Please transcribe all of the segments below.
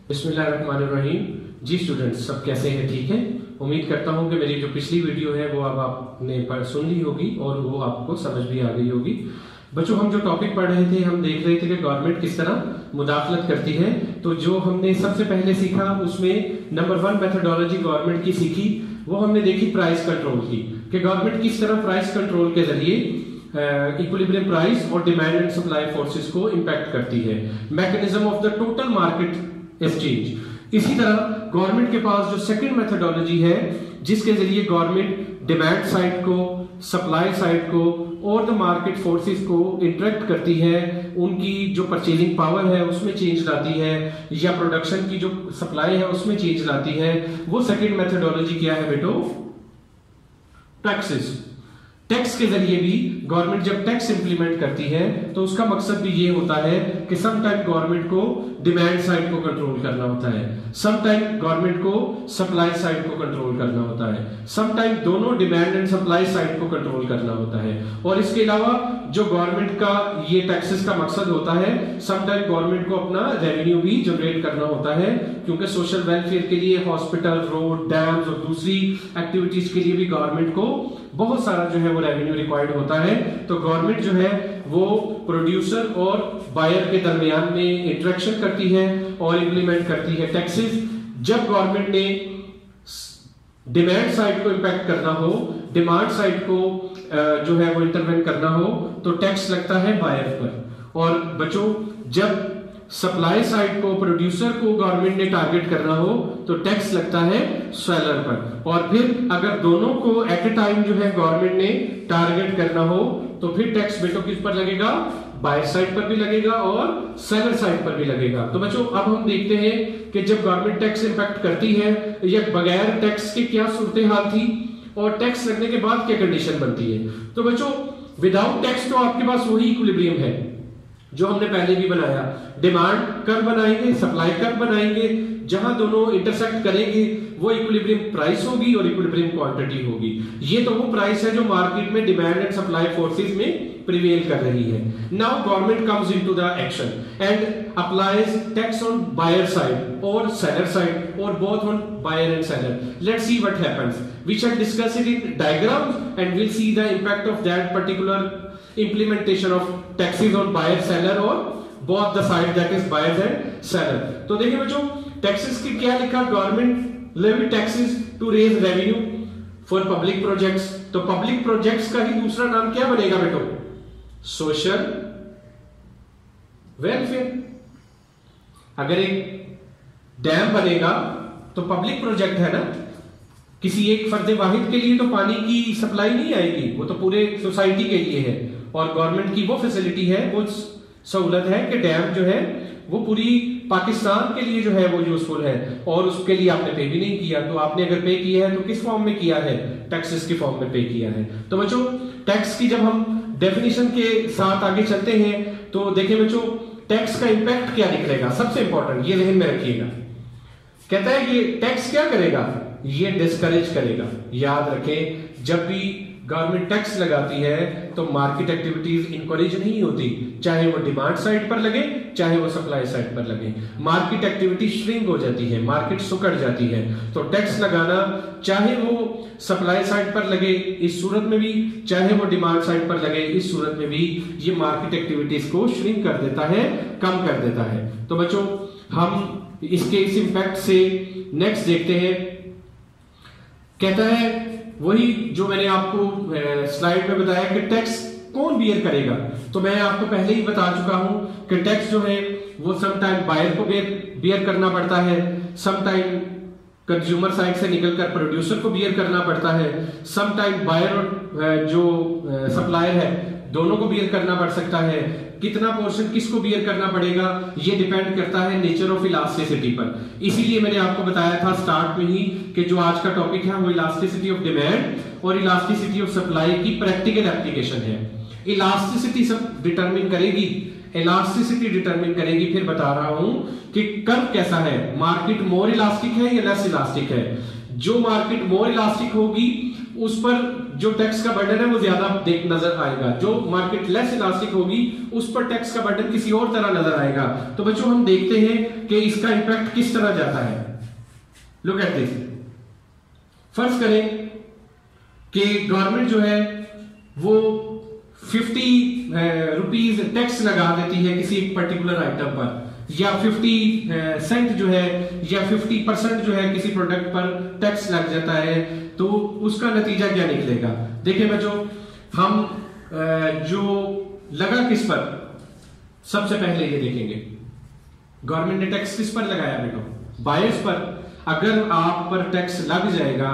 बिस्मिल्लाहिर्रहमानिर्रहीम। जी स्टूडेंट्स, सब कैसे हैं? ठीक है। उम्मीद करता हूं कि मेरी जो पिछली वीडियो है वो अब आपने सुन ली होगी और वो आपको समझ भी आ गई होगी। बच्चों, हम जो टॉपिक पढ़ रहे थे, हम देख रहे थे कि गवर्नमेंट किस तरह मुदाखलत करती है। तो जो हमने सबसे पहले सीखा उसमें नंबर 1 मेथोडोलॉजी गवर्नमेंट की सीखी, वो हमने देखी प्राइस कंट्रोल की, कि गवर्नमेंट किस तरह प्राइस कंट्रोल के जरिए इक्विलिब्रियम प्राइस और डिमांड एंड सप्लाई फोर्सेस को इंपैक्ट करती है। Mechanism of the total market exchange. इसी तरह गवर्नमेंट के पास जो सेकंड मेथोडोलॉजी है, जिसके जरिए गवर्नमेंट डिमांड साइड को, सप्लाई साइड को और द मार्केट फोर्सेस को इंटरेक्ट करती है, उनकी जो परचेजिंग पावर है उसमें चेंज लाती है, या प्रोडक्शन की जो सप्लाई है उसमें चेंज लाती है। वो सेकंड मेथोडोलॉजी क्या है बेटो? टैक्सेस। टैक्स के जरिए भी गवर्नमेंट जब टैक्स इंप्लीमेंट करती है तो उसका मकसद भी ये होता है कि सम टाइम गवर्नमेंट को डिमांड साइड को कंट्रोल करना होता है, सम टाइम गवर्नमेंट को सप्लाई साइड को कंट्रोल करना होता है, सम टाइम दोनों डिमांड एंड सप्लाई साइड को कंट्रोल करना होता है। और इसके अलावा जो गवर्नमेंट का ये टैक्सेस का मकसद होता है, सम टाइम गवर्नमेंट को अपना रेवेन्यू भी जनरेट करना होता है, क्योंकि सोशल वेलफेयर के लिए हॉस्पिटल, रोड, डैम्स और दूसरी एक्टिविटीज के लिए भी गवर्नमेंट को बहुत सारा जो है वो रेवेन्यू रिक्वायर्ड होता है। तो गवर्नमेंट जो है वो प्रोड्यूसर और बायर के दरमियान में इंटरेक्शन करती है और इंप्लीमेंट करती है टैक्सेस। जब गवर्नमेंट ने डिमांड साइड को इंपैक्ट करना हो, डिमांड साइड को जो है वो इंटरवेंट करना हो, तो टैक्स लगता है बायर पर। और बच्चों, जब सप्लाई साइड को, प्रोड्यूसर को गवर्नमेंट ने टारगेट करना हो तो टैक्स लगता है सेलर पर। और फिर अगर दोनों को एट ए टाइम जो है गवर्नमेंट ने टारगेट करना हो तो फिर टैक्स बेटो किस पर लगेगा? बायर साइड पर भी लगेगा और सेलर साइड पर भी लगेगा। तो बच्चों, अब हम देखते हैं कि जब गवर्नमेंट टैक्स इंपैक्ट करती है या बगैर टैक्स के क्या सूरत हाल थी और टैक्स लगने के बाद क्या कंडीशन बनती है। तो बच्चों, विदाउट टैक्स तो आपके पास वही इक्विलिब्रियम है जो हमने पहले भी बनाया। डिमांड कर्व बनाएंगे, सप्लाई कर्व बनाएंगे, जहां दोनों इंटरसेक्ट करेंगे वो इक्विलिब्रियम प्राइस होगी और इक्विलिब्रियम क्वांटिटी होगी। ये तो वो प्राइस है जो मार्केट में डिमांड एंड सप्लाई फोर्सेस में प्रिवेल कर रही है। Now government comes into the action and applies tax on buyer side और सेलर साइड और both on buyer and seller. Let's see what happens. We shall discuss it in diagrams and will see the impact of that particular implementation of taxes on buyer seller or both the side, that is buyers and seller। तो देखिए बच्चों, taxes की क्या लिखा? Government levy taxes to raise revenue for public projects. तो public projects का ही दूसरा नाम क्या बनेगा बेटो? Social welfare. अगर एक डैम बनेगा तो पब्लिक प्रोजेक्ट है ना, किसी एक फर्द वाहिद के लिए तो पानी की सप्लाई नहीं आएगी, वो तो पूरे सोसाइटी के लिए है। और गवर्नमेंट की वो फैसिलिटी है, वो सहूलत है कि डैम जो है वो पूरी पाकिस्तान के लिए जो है वो यूजफुल है, और उसके लिए आपने पे भी नहीं किया। तो आपने अगर पे किया है तो किस फॉर्म में किया है? टैक्सेस के फॉर्म में पे किया है। तो बच्चों, टैक्स की जब हम डेफिनेशन के साथ आगे चलते हैं तो देखिए बच्चों, टैक्स का इंपैक्ट क्या निकलेगा? सबसे इंपॉर्टेंट ये ध्यान में रखिएगा। कहता है कि टैक्स क्या करेगा? ये डिस्करेज करेगा। याद रखें, जब भी गवर्नमेंट टैक्स लगाती है तो मार्केट एक्टिविटीज इंकरेज नहीं होती, चाहे वो डिमांड साइड पर लगे चाहे वो सप्लाई साइड पर लगे। मार्केट एक्टिविटी श्रिंक हो जाती है, मार्केट सुकड़ जाती है। तो टैक्स लगाना, चाहे वो सप्लाई साइड पर लगे इस सूरत में भी, चाहे वो डिमांड साइड पर लगे इस सूरत में भी, ये मार्केट एक्टिविटीज को श्रिंक कर देता है, कम कर देता है। तो बच्चों, हम इसके इस इंपैक्ट से नेक्स्ट देखते हैं। कहता है वही जो मैंने आपको स्लाइड में बताया कि टैक्स कौन बियर करेगा। तो मैं आपको पहले ही बता चुका हूं कि टैक्स जो है वो सम टाइम बायर को बियर करना पड़ता है, सम टाइम कंज्यूमर साइड से निकलकर प्रोड्यूसर को बियर करना पड़ता है, सम टाइम बायर और जो सप्लायर है दोनों को बियर करना पड़ सकता है। कितना पोर्शन किसको बियर करना पड़ेगा ये डिपेंड करता है नेचर ऑफ इलास्टिसिटी पर। इसीलिए मैंने आपको बताया था स्टार्ट में ही कि जो आज का टॉपिक है वो इलास्टिसिटी ऑफ डिमांड और इलास्टिसिटी ऑफ सप्लाई की प्रैक्टिकल एप्लीकेशन है। इलास्टिसिटी सब डिटरमिन करेगी, इलास्टिसिटी डिटरमिन करेगी। फिर बता रहा हूं कि कर्व कैसा है, मार्केट मोर इलास्टिक है या लेस इलास्टिक है। जो मार्केट मोर इलास्टिक होगी उस पर जो टैक्स का बर्डन है वो ज्यादा देख नजर आएगा, जो मार्केट लेस इलास्टिक होगी उस पर टैक्स का बर्डन किसी और तरह नजर आएगा। तो बच्चों हम देखते हैं कि इसका इंपैक्ट किस तरह जाता है। Look at this. फर्ज करें कि गवर्नमेंट जो है वो 50 रुपीज टैक्स लगा देती है किसी एक पर्टिकुलर आइटम पर, या 50 सेंट जो है या 50% जो है किसी प्रोडक्ट पर टैक्स लग जाता है। तो उसका नतीजा क्या निकलेगा? देखिए बच्चों, हम जो लगा किस पर, सबसे पहले ये देखेंगे गवर्नमेंट ने टैक्स किस पर लगाया बेटो? बायर्स पर। अगर आप पर टैक्स लग जाएगा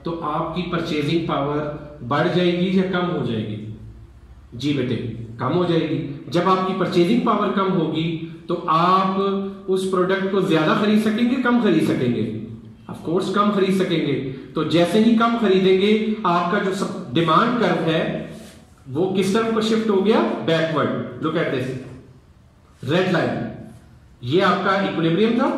तो आपकी परचेजिंग पावर बढ़ जाएगी या कम हो जाएगी? जी बेटे, कम हो जाएगी। जब आपकी परचेजिंग पावर कम होगी तो आप उस प्रोडक्ट को ज्यादा खरीद सकेंगे, कम खरीद सकेंगे? ऑफ कोर्स कम खरीद सकेंगे। तो जैसे ही कम खरीदेंगे आपका जो सब डिमांड कर्व है वो किस तरफ को शिफ्ट हो गया? Backward. Look at this red line, ये आपका इक्विलिब्रियम था।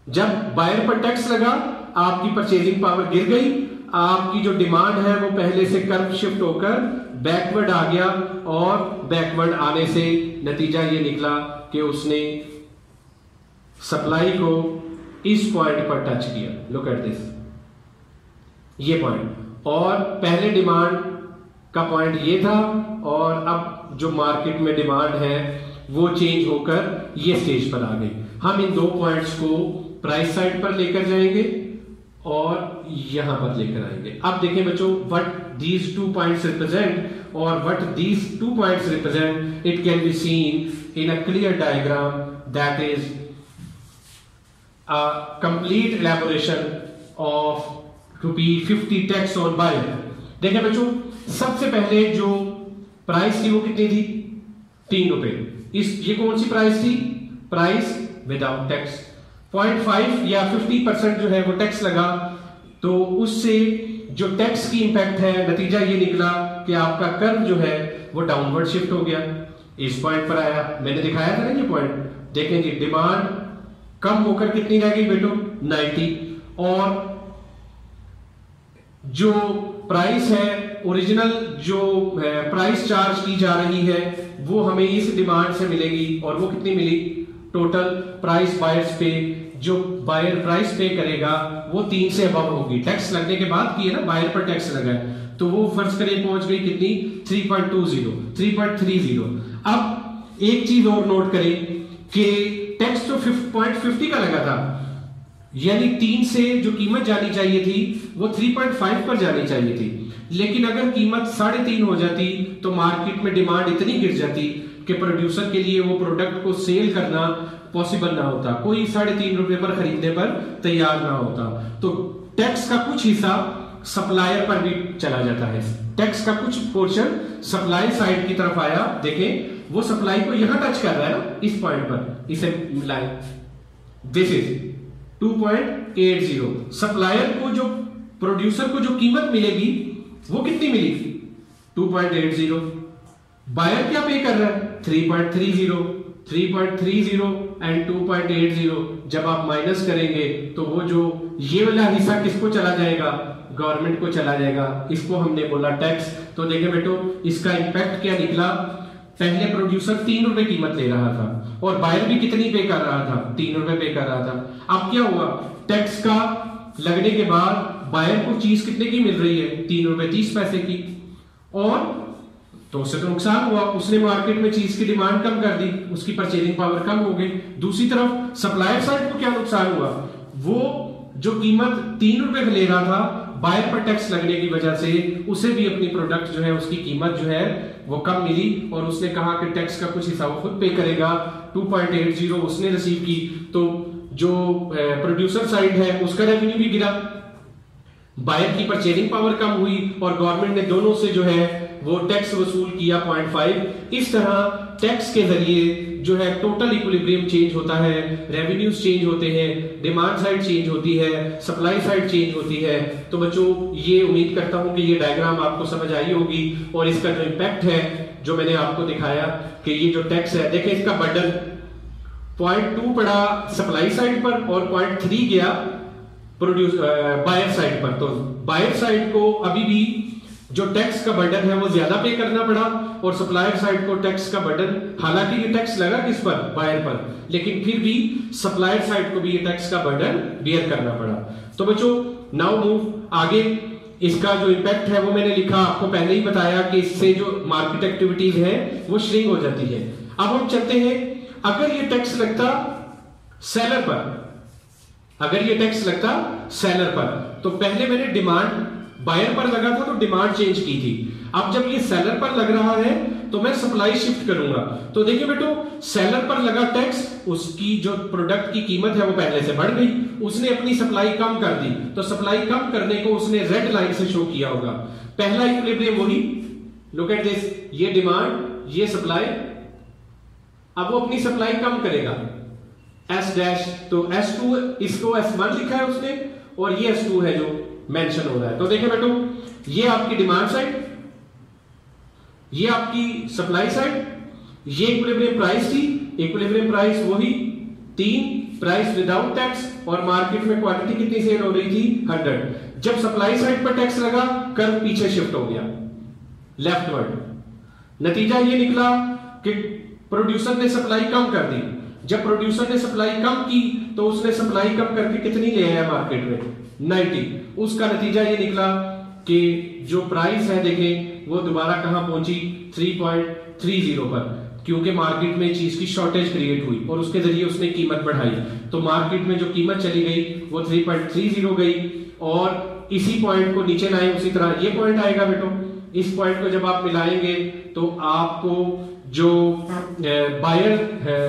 जब बायर पर टैक्स लगा आपकी परचेजिंग पावर गिर गई, आपकी जो डिमांड है वो पहले से कर्व शिफ्ट होकर बैकवर्ड आ गया, और बैकवर्ड आने से नतीजा ये निकला कि उसने सप्लाई को इस पॉइंट पर टच किया। लुक एट दिस, ये पॉइंट, और पहले डिमांड का पॉइंट ये था, और अब जो मार्केट में डिमांड है वो चेंज होकर ये स्टेज पर आ गई। हम इन दो पॉइंट्स को प्राइस साइड पर लेकर जाएंगे और यहां पर लेकर आएंगे। अब देखें बच्चों, व्हाट दीज 2 पॉइंट्स रिप्रेजेंट और what these 2 points represent, it can be seen in a clear diagram that is a complete elaboration of ₹50 tax on buyer. देखें बच्चों, सबसे पहले जो प्राइस थी वो कितनी थी? ₹3। ये कौन सी प्राइस थी? Price without tax. 0.5 या 50% जो है वो टैक्स लगा, तो उससे जो टैक्स की इंपैक्ट है, नतीजा ये निकला कि आपका कर्व जो है वो डाउनवर्ड शिफ्ट हो गया, इस पॉइंट पर आया। मैंने दिखाया था ना ये पॉइंट, देखें जी, डिमांड कम होकर कितनी रह गई बेटो? 90। और जो प्राइस है, ओरिजिनल जो प्राइस चार्ज की जा रही है वो हमें इस डिमांड से मिलेगी, और वो कितनी मिली? टोटल प्राइस बायर्स पे, जो बायर प्राइस पे करेगा वो 3 से अबव होगी। टैक्स लगने के बाद की है ना, बायर पर टैक्स लगा है, तो वो फर्ज करें पहुंच गई कितनी? 3.20, 3.30। अब एक चीज और नोट करें कि टैक्स तो 0.50 का लगा था, यानी 3 से जो कीमत जानी चाहिए थी वो 3.5 पर जानी चाहिए थी। लेकिन अगर कीमत 3.5 हो जाती तो मार्केट में डिमांड इतनी गिर जाती कि प्रोड्यूसर के लिए वो प्रोडक्ट को सेल करना पॉसिबल ना होता, कोई ₹3.5 पर खरीदने पर तैयार ना होता। तो टैक्स का कुछ हिस्सा सप्लायर पर भी चला जाता है। टैक्स का कुछ पोर्शन सप्लाई साइड की तरफ आया। देखें, वो सप्लाई को यहां टच कर रहा है ना, इस पॉइंट पर, इसे मिलाएं। This is 2.80। सप्लायर को जो, प्रोड्यूसर को जो कीमत मिलेगी वो कितनी मिली? 2.80। बायर क्या पे कर रहा है? 3.30। 3.30 एंड 2.80 जब आप माइनस करेंगे तो वो जो ये वाला हिस्सा किसको चला जाएगा? गवर्नमेंट को चला जाएगा। इसको हमने बोला टैक्स। तो देखें बेटो, इसका इंपैक्ट क्या निकला? पहले प्रोड्यूसर ₹3 कीमत ले रहा था और बायर भी कितनी पे कर रहा था? ₹3 पे कर रहा था। अब क्या हुआ? टैक्स का लगने के बाद बायर को चीज कितने की मिल रही है? ₹3.30 की, और तो उससे तो नुकसान हुआ, उसने मार्केट में चीज की डिमांड कम कर दी, उसकी परचेजिंग पावर कम हो गई। दूसरी तरफ सप्लायर साइड को क्या नुकसान हुआ? वो जो कीमत ₹3 ले रहा था, बायर पर टैक्स लगने की वजह से उसे भी अपनी प्रोडक्ट जो है उसकी कीमत जो है वो कम मिली, और उसने कहा कि टैक्स का कुछ हिस्सा वो खुद पे करेगा। 2.80 उसने रिसीव की, तो जो प्रोड्यूसर साइड है उसका रेवेन्यू भी गिरा, बायर की परचेजिंग पावर कम हुई, और गवर्नमेंट ने दोनों से जो है वो टैक्स वसूल किया 0.5। इस तरह टैक्स के जरिए जो है टोटल इक्विलिब्रियम चेंज होता है, रेवेन्यूज चेंज होते हैं, डिमांड साइड चेंज होती है, सप्लाई साइड चेंज होती है। तो बच्चों, ये उम्मीद करता हूं कि ये डायग्राम आपको समझ आई होगी, और इसका जो इंपैक्ट है जो मैंने आपको दिखाया कि ये जो टैक्स है, देखें इसका बर्डन 0.2 पड़ा सप्लाई साइड पर और 0.3 गया प्रोड्यूस बायर साइड पर। तो बायर साइड को अभी भी जो टैक्स का बर्डन है वो ज्यादा पे करना पड़ा, और सप्लायर साइड को टैक्स का बर्डन, हालांकि ये टैक्स लगा किस पर, बायर पर, लेकिन फिर भी सप्लायर साइड को भी ये टैक्स का बर्डन बियर करना पड़ा। तो बच्चों नाउ मूव आगे, इसका जो इम्पैक्ट है वो मैंने लिखा, आपको पहले ही बताया कि इससे जो मार्केट एक्टिविटीज है वो श्रिंक हो जाती है। अब हम चलते हैं, अगर ये टैक्स लगता सेलर पर, अगर ये टैक्स लगता सेलर पर, तो पहले मैंने डिमांड बायर पर लगा था तो डिमांड चेंज की थी। अब जब ये सेलर पर लग रहा है तो मैं सप्लाई शिफ्ट करूंगा। तो देखिए बेटो, सेलर पर लगा टैक्स, उसकी जो प्रोडक्ट की कीमत है वो पहले से बढ़ गई, उसने अपनी सप्लाई कम कर दी, तो सप्लाई कम करने को उसने रेड लाइन से शो किया होगा। पहला इक्विलिब्रियम वही, लुक एट दिस, ये डिमांड ये सप्लाई, अब वो अपनी सप्लाई कम करेगा S डैश, तो S2 इसको S1 लिखा है उसने, और ये S2 है जो मेंशन हो रहा है। तो देखिए बेटो, ये आपकी डिमांड साइड, ये आपकी सप्लाई साइड, ये इक्विलिब्रियम प्राइस थी, इक्विलिब्रियम प्राइस वही 3, प्राइस विदाउट टैक्स, और मार्केट में क्वांटिटी कितनी सेल हो रही थी 100। जब सप्लाई साइड पर टैक्स लगा, कर्व पीछे शिफ्ट हो गया लेफ्टवर्ड। नतीजा ये निकला कि प्रोड्यूसर ने सप्लाई कम कर दी। जब प्रोड्यूसर ने सप्लाई कम की तो उसने सप्लाई कम करके कितनी ले आया मार्केट में, 90। उसका नतीजा ये निकला कि जो प्राइस है देखें वो दोबारा कहां पहुंची, 3.30 पर, क्योंकि मार्केट में चीज की शॉर्टेज क्रिएट हुई और उसके जरिए उसने कीमत बढ़ाई। तो मार्केट में जो कीमत चली गई वो 3.30 गई, और इसी पॉइंट को नीचे लाए, उसी तरह ये पॉइंट आएगा बेटो। इस पॉइंट को जब आप मिलाएंगे तो आपको जो बायर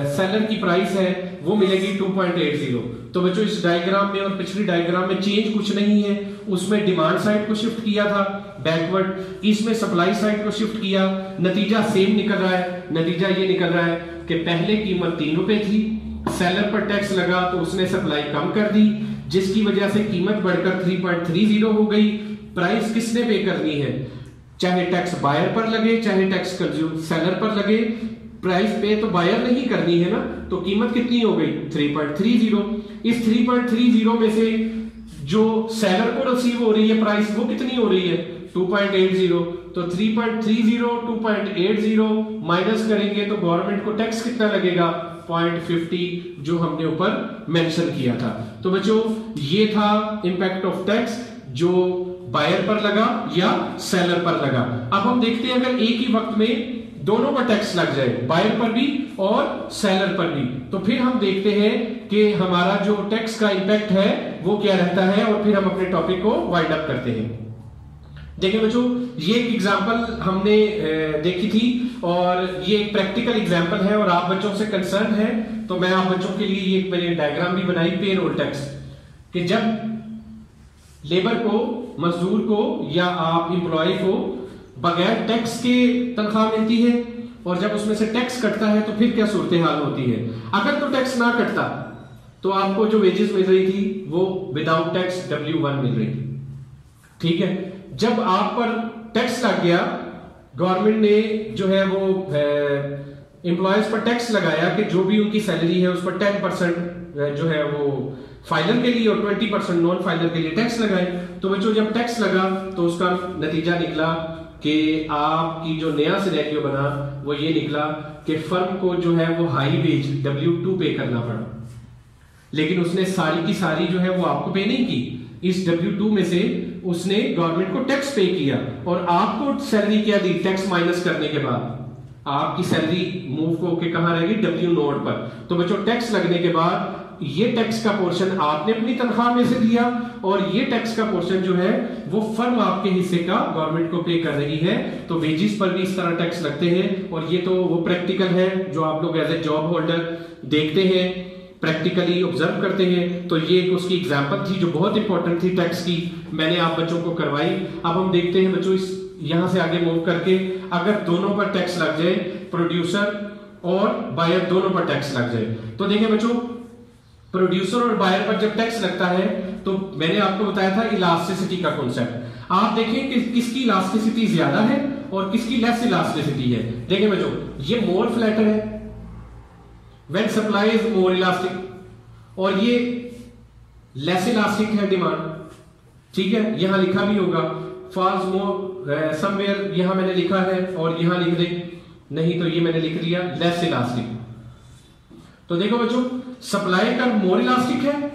सेलर की प्राइस है वो मिलेगी 2.80। तो बच्चों इस डायग्राम में और पिछली डायग्राम में चेंज कुछ नहीं है, उसमें डिमांड साइड को शिफ्ट किया था बैकवर्ड, इसमें सप्लाई साइड को शिफ्ट किया, नतीजा सेम निकल रहा है। नतीजा ये निकल रहा है कि पहले कीमत 3 रुपए थी, सेलर पर टैक्स लगा तो उसने सप्लाई कम कर दी, जिसकी वजह से कीमत बढ़कर 3.30 हो गई। प्राइस किसने पे करनी है, चाहे टैक्स बायर पर लगे चाहे टैक्स सेलर पर लगे, प्राइस पे तो बायर नहीं करनी है ना। तो कीमत कितनी हो गई 3.30। इस 3.30 में से जो सेलर को रिसीव हो रही है प्राइस वो कितनी हो रही है 2.80। तो 3.30 2.80 माइनस करेंगे तो गवर्नमेंट को टैक्स कितना लगेगा 0.50, जो हमने ऊपर मेंशन किया था। तो बच्चों ये था इंपैक्ट ऑफ टैक्स जो बायर पर लगा या सेलर पर लगा। अब हम देखते हैं अगर एक ही वक्त में दोनों पर टैक्स लग जाए, बायर पर भी और सेलर पर भी, तो फिर हम देखते हैं कि हमारा जो टैक्स का इंपैक्ट है वो क्या रहता है, और फिर हम अपने टॉपिक को वाइंड अप करते हैं। देखिए बच्चों, ये एक एग्जांपल हमने देखी थी और ये एक प्रैक्टिकल एग्जांपल है और आप बच्चों से कंसर्न है, तो मैं आप बच्चों के लिए ये मैंने डायग्राम भी बनाई पेरोल टैक्स, कि जब लेबर को, मजदूर को या आप एम्प्लॉय को बगैर टैक्स के तनख्वाह मिलती है, और जब उसमें से टैक्स कटता है तो फिर क्या सूरत हाल होती है। अगर तो टैक्स ना कटता तो आपको जो वेजेस मिल रही थी वो विदाउट टैक्स W1 मिल रही थी, ठीक है। जब आप पर टैक्स लग गया, गवर्नमेंट ने जो है वो एम्प्लॉयज पर टैक्स लगाया कि जो भी उनकी सैलरी है उस पर 10% जो है वो फाइलर के लिए और 20% नॉन फाइलर के लिए टैक्स लगाए। तो बच्चों जब टैक्स लगा तो उसका नतीजा निकला कि आपकी जो नया सिनेरियो बना वो ये निकला कि फर्म को जो है वो हाई वेज W2 पे करना पड़ा, लेकिन उसने सारी की सारी जो है वो आपको पे नहीं की। इस W2 में से उसने गवर्नमेंट को टैक्स पे किया और आपको सैलरी क्या दी, टैक्स माइनस करने के बाद आपकी सैलरी मूव होकर कहां रहेगी W0 पर। तो बच्चों टैक्स लगने के बाद ये टैक्स का पोर्शन आपने अपनी तनख्वाह में से दिया और ये टैक्स का पोर्शन जो है वो फर्म आपके हिस्से का गवर्नमेंट को पे कर रही है। तो वेजेस पर भी इस तरह टैक्स लगते हैं, और ये तो वो प्रैक्टिकल है जो आप लोग एज ए जॉब होल्डर देखते हैं, प्रैक्टिकली ऑब्जर्व करते हैं। तो ये एक उसकी एग्जांपल थी जो बहुत इंपॉर्टेंट थी टैक्स की, मैंने आप बच्चों को करवाई। अब हम देखते हैं बच्चों इस यहां से आगे मूव करके, अगर दोनों पर टैक्स लग जाए, प्रोड्यूसर और बायर दोनों पर टैक्स लग जाए, तो देखिए बच्चों प्रोड्यूसर और बायर पर जब टैक्स लगता है तो मैंने आपको बताया था इलास्टिसिटी का कॉन्सेप्ट। आप देखें कि किसकी इलास्टिसिटी ज्यादा है और किसकी लेस इलास्टिसिटी है। देखिए बच्चों ये मोर फ्लैटर है when supply is more elastic, और ये लेस इलास्टिक है डिमांड, ठीक है, यहां लिखा भी होगा फॉल्स मोर समवेयर, यहां मैंने लिखा है और यहां लिख दे, नहीं तो ये मैंने लिख लिया लेस इलास्टिक। तो देखो बच्चों, सप्लाई कर मोर इलास्टिक है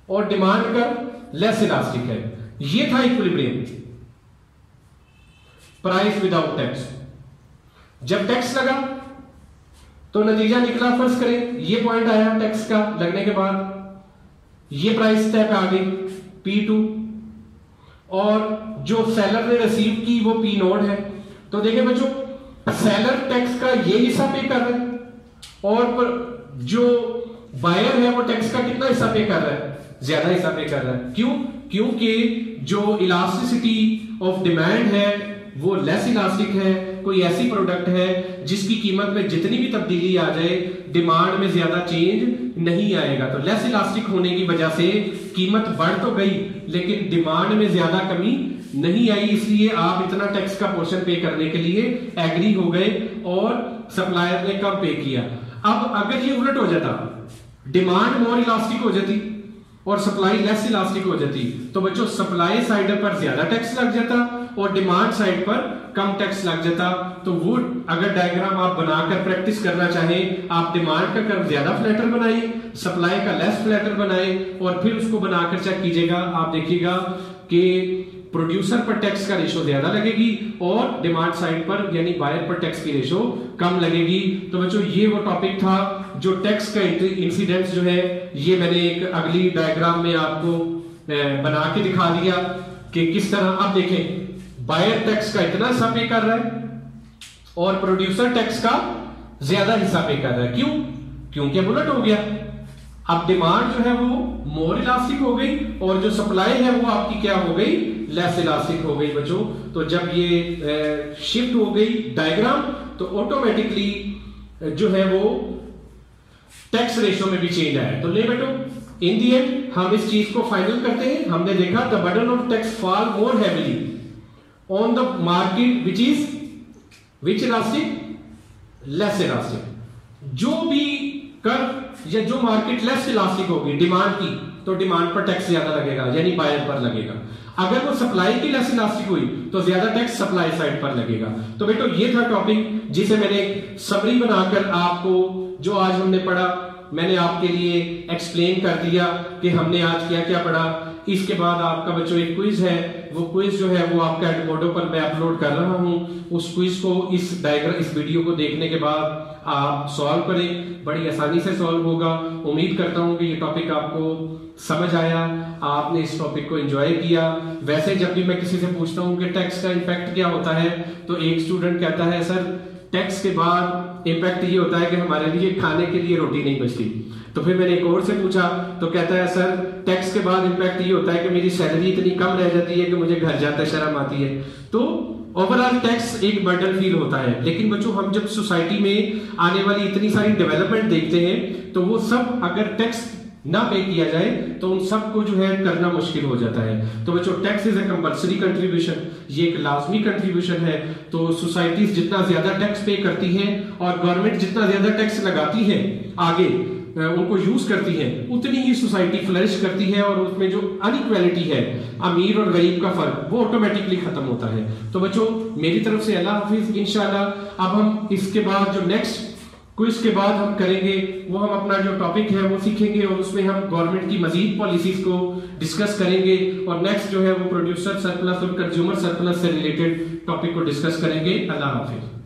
और डिमांड कर लेस इलास्टिक है, ये था इक्विलिब्रियम। प्राइस विदाउट टैक्स, जब टैक्स लगा तो नतीजा निकला, फर्स्ट करें ये पॉइंट आया टैक्स का लगने के बाद, ये प्राइस तय पे आ गई P2 और जो सेलर ने रिसीव की वो P0 है। तो देखिए बच्चों, सेलर टैक्स का ये हिस्सा पे कर रहा है और जो बायर है वो टैक्स का कितना हिस्सा पे कर रहा है, ज्यादा हिस्सा पे कर रहा है। क्यों? क्योंकि जो इलास्टिसिटी ऑफ डिमांड है वो लेस इलास्टिक है। कोई ऐसी प्रोडक्ट है जिसकी कीमत में जितनी भी तब्दीली आ जाए डिमांड में ज्यादा चेंज नहीं आएगा, तो लेस इलास्टिक होने की वजह से कीमत बढ़ तो गई लेकिन डिमांड में ज्यादा कमी नहीं आई, इसलिए आप इतना टैक्स का पोर्शन पे करने के लिए एग्री हो गए और सप्लायर ने कम पे किया। अब अगर ये उलट हो जाता, डिमांड मोर इलास्टिक हो जाती और सप्लाई लेस इलास्टिक हो जाती, तो बच्चों सप्लाई साइड पर ज्यादा टैक्स लग जाता और डिमांड साइड पर कम टैक्स लग जाता। तो वो अगर डायग्राम आप बनाकर प्रैक्टिस करना चाहें, आप डिमांड का कर्व ज्यादा फ्लैटर बनाइए, सप्लाई का लेस फ्लैटर बनाए और फिर उसको बनाकर चेक कीजिएगा, आप देखिएगा कि प्रोड्यूसर पर टैक्स का रेशो ज्यादा लगेगी और डिमांड साइड पर यानी बायर पर टैक्स की रेशो कम लगेगी। तो बच्चों ये वो टॉपिक था जो टैक्स का इंसिडेंस जो है ये मैंने एक अगली डायग्राम में आपको बना के दिखा दिया कि किस तरह। अब देखें, बायर टैक्स का इतना हिस्सा पे कर रहा है और प्रोड्यूसर टैक्स का ज्यादा हिस्सा पे कर रहा है। क्यों? क्योंकि अब उलट हो गया, अब डिमांड जो है वो मोर इलास्टिक हो गई और जो सप्लाई है वो आपकी क्या हो गई, लेस इलास्टिक हो गई बच्चों। तो जब ये शिफ्ट हो गई डायग्राम तो ऑटोमेटिकली जो है वो टैक्स रेशो में भी चेंज आया। तो ले बेटो, इन दी एंड हम इस चीज को फाइनल करते हैं। हमने देखा the burden of tax fall more heavily on the market which elastic, less elastic. जो भी कर या जो मार्केट लेस इलास्टिक होगी डिमांड की, तो डिमांड पर टैक्स ज्यादा लगेगा यानी बायर पर लगेगा। अगर वो सप्लाई की लेस इलास्टिक हुई तो ज्यादा टैक्स सप्लाई साइड पर लगेगा। तो बेटो ये था टॉपिक जिसे मैंने समरी बनाकर आपको जो आज हमने पढ़ा मैंने आपके लिए एक्सप्लेन कर दिया कि हमने आज क्या क्या पढ़ा। इसके बाद आपका बच्चों एक क्विज है, वो क्विज जो है वो आपका एडमोडो पर मैं अपलोड कर रहा हूं। उस क्विज को इस वीडियो को देखने के बाद आप सॉल्व करें, बड़ी आसानी से सॉल्व होगा। उम्मीद करता हूं कि ये टॉपिक आपको समझ आया, आपने इस टॉपिक को एंजॉय किया। वैसे जब भी मैं किसी से पूछता हूं कि टैक्स का इम्पैक्ट क्या होता है, तो एक स्टूडेंट कहता है सर टैक्स के बाद इम्पैक्ट ये होता है कि हमारे लिए खाने के लिए रोटी नहीं बचती। तो फिर मैंने एक और से पूछा तो कहता है सर टैक्स के बाद इम्पैक्ट ये होता है कि मेरी सैलरी इतनी कम रह जाती है कि मुझे घर जाते शर्म आती है। तो ओवरऑल टैक्स एक बर्डन फील होता है। लेकिन बच्चों हम जब सोसाइटी में आने वाली इतनी सारी डेवलपमेंट देखते हैं तो वो सब अगर टैक्स ना पे किया जाए तो उन सबको जो है करना मुश्किल हो जाता है। तो बच्चों tax is a compulsory contribution, ये एक लाजमी कंट्रीब्यूशन है। तो सोसाइटीज जितना ज्यादा टैक्स पे करती हैं और गवर्नमेंट जितना ज्यादा टैक्स लगाती है आगे उनको यूज करती है, उतनी ही सोसाइटी फ्लरिश करती है और उसमें जो अनइक्वालिटी है अमीर और गरीब का फर्क वो ऑटोमेटिकली खत्म होता है। तो बच्चों मेरी तरफ से अल्लाह हाफिज। इंशाल्लाह अब हम इसके बाद जो नेक्स्ट क्विज के बाद हम करेंगे वो हम अपना जो टॉपिक है वो सीखेंगे और उसमें हम गवर्नमेंट की मजीद पॉलिसीज को डिस्कस करेंगे और नेक्स्ट जो है वो प्रोड्यूसर सरप्लस और कंज्यूमर सरप्लस से रिलेटेड टॉपिक को डिस्कस करेंगे। अल्लाह हाफिज।